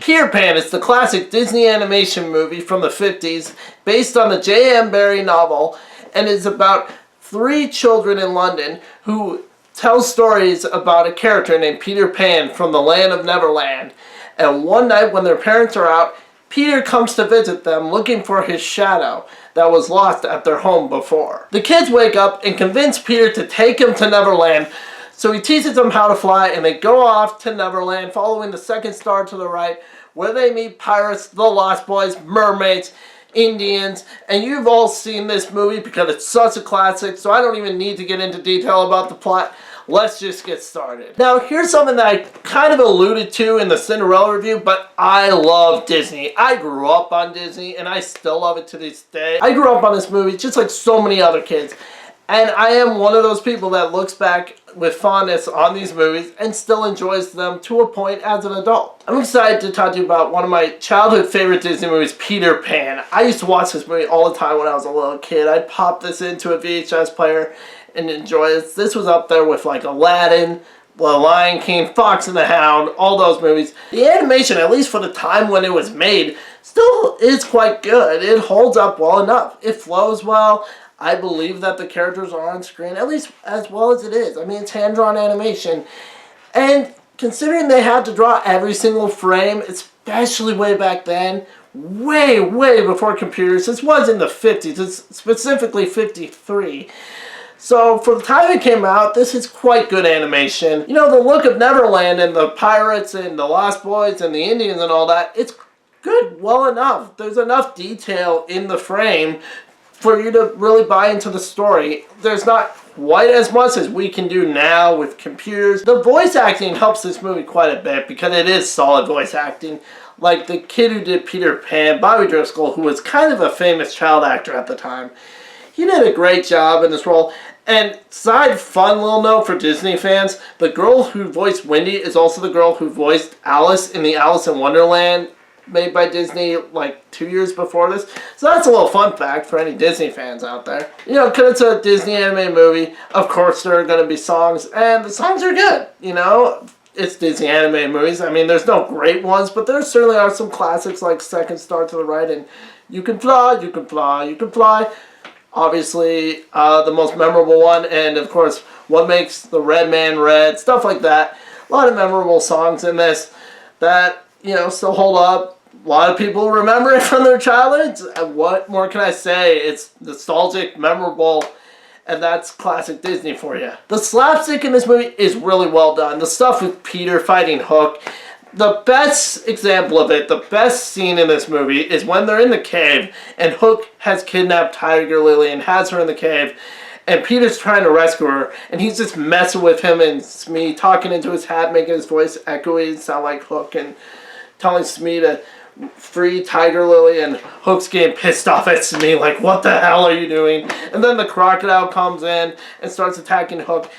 Peter Pan is the classic Disney animation movie from the 50s based on the J.M. Barrie novel and is about 3 children in London who tell stories about a character named Peter Pan from the land of Neverland. And one night when their parents are out, Peter comes to visit them looking for his shadow that was lost at their home before. The kids wake up and convince Peter to take him to Neverland, so he teaches them how to fly and they go off to Neverland following the second star to the right, where they meet pirates, the Lost Boys, mermaids, Indians, and you've all seen this movie because it's such a classic, so I don't even need to get into detail about the plot. Let's just get started. Now, here's something that I kind of alluded to in the Cinderella review, but I love Disney. I grew up on Disney, and I still love it to this day. I grew up on this movie just like so many other kids, and I am one of those people that looks back with fondness on these movies and still enjoys them to a point as an adult. I'm excited to talk to you about one of my childhood favorite Disney movies, Peter Pan. I used to watch this movie all the time when I was a little kid. I'd pop this into a VHS player and enjoy it. This was up there with like Aladdin, The Lion King, Fox and the Hound, all those movies. The animation, at least for the time when it was made, still is quite good. It holds up well enough. It flows well. I believe that the characters are on screen, at least as well as it is. I mean, it's hand-drawn animation. And considering they had to draw every single frame, especially way back then, way before computers. This was in the 50s. It's specifically 53. So, for the time it came out, this is quite good animation. You know, the look of Neverland and the pirates and the Lost Boys and the Indians and all that, it's good, well enough. There's enough detail in the frame for you to really buy into the story. There's not quite as much as we can do now with computers. The voice acting helps this movie quite a bit because it is solid voice acting. Like the kid who did Peter Pan, Bobby Driscoll, who was kind of a famous child actor at the time. He did a great job in this role. And side fun little note for Disney fans, the girl who voiced Wendy is also the girl who voiced Alice in the Alice in Wonderland made by Disney like 2 years before this. So that's a little fun fact for any Disney fans out there. You know, because it's a Disney animated movie, of course there are going to be songs, and the songs are good, you know. It's Disney animated movies. I mean, there's no great ones, but there certainly are some classics like Second Star to the Right and You Can Fly, You Can Fly, You Can Fly. Obviously, the most memorable one, and of course, What Makes the Red Man Red, stuff like that. A lot of memorable songs in this that, you know, still hold up. A lot of people remember it from their childhoods. What more can I say? It's nostalgic, memorable, and that's classic Disney for you. The slapstick in this movie is really well done. The stuff with Peter fighting Hook. The best example of it, the best scene in this movie is when they're in the cave and Hook has kidnapped Tiger Lily and has her in the cave and Peter's trying to rescue her and he's just messing with him and Smee, talking into his hat, making his voice echoey, sound like Hook, and telling Smee to free Tiger Lily, and Hook's getting pissed off at Smee like, what the hell are you doing? And then the crocodile comes in and starts attacking Hook.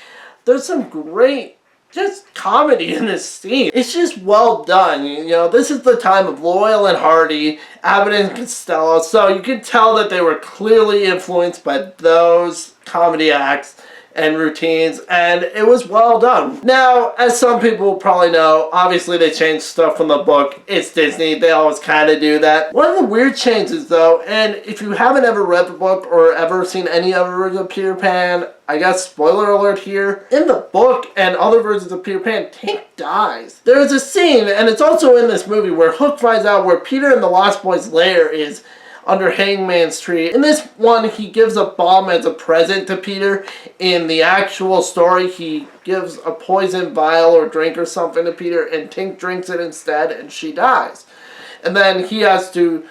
There's some great just comedy in this scene. It's just well done. You know, this is the time of Laurel and Hardy, Abbott and Costello, so you can tell that they were clearly influenced by those comedy acts and routines, and it was well done. Now, as some people probably know, obviously they changed stuff from the book. It's Disney, they always kind of do that. One of the weird changes though, and if you haven't ever read the book or ever seen any other version of Peter Pan, I guess spoiler alert here, in the book and other versions of Peter Pan, Tink dies. There's a scene, and it's also in this movie, where Hook finds out where Peter and the Lost Boys' lair is under Hangman's Tree. In this one, he gives a bomb as a present to Peter. In the actual story, he gives a poison vial or drink or something to Peter, and Tink drinks it instead, and she dies. And then he has to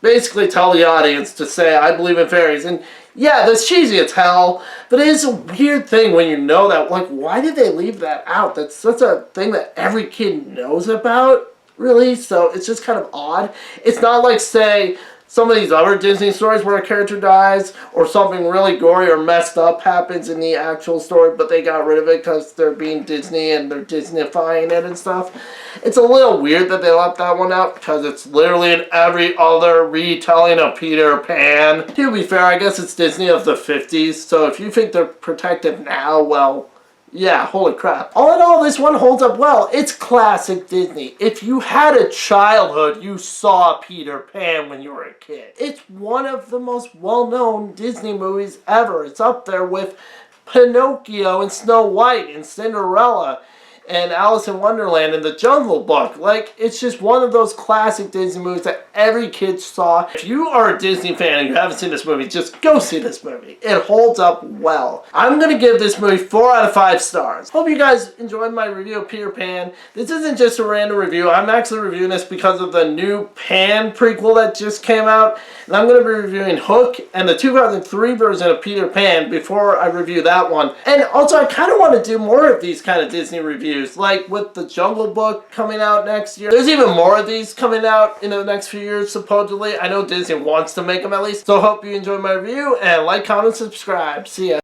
basically tell the audience to say, I believe in fairies. And yeah, that's cheesy as hell, but it is a weird thing when you know that. Like, why did they leave that out? That's such a thing that every kid knows about, really, so it's just kind of odd. It's not like, say, some of these other Disney stories where a character dies or something really gory or messed up happens in the actual story, but they got rid of it because they're being Disney and they're Disneyfying it and stuff. It's a little weird that they left that one out because it's literally in every other retelling of Peter Pan. To be fair, I guess it's Disney of the 50s, so if you think they're protective now, well, Yeah, holy crap. All in all, this one holds up well. It's classic Disney. If you had a childhood, you saw Peter Pan when you were a kid. It's one of the most well-known Disney movies ever. It's up there with Pinocchio and Snow White and Cinderella and Alice in Wonderland and The Jungle Book. Like, it's just one of those classic Disney movies that every kid saw. If you are a Disney fan and you haven't seen this movie, just go see this movie. It holds up well. I'm going to give this movie 4 out of 5 stars. Hope you guys enjoyed my review of Peter Pan. This isn't just a random review. I'm actually reviewing this because of the new Pan prequel that just came out. And I'm going to be reviewing Hook and the 2003 version of Peter Pan before I review that one. And also, I kind of want to do more of these kind of Disney reviews, like with The Jungle Book coming out next year. There's even more of these coming out in the next few years, supposedly. I know Disney wants to make them at least. So I hope you enjoyed my review, and like, comment, subscribe. See ya.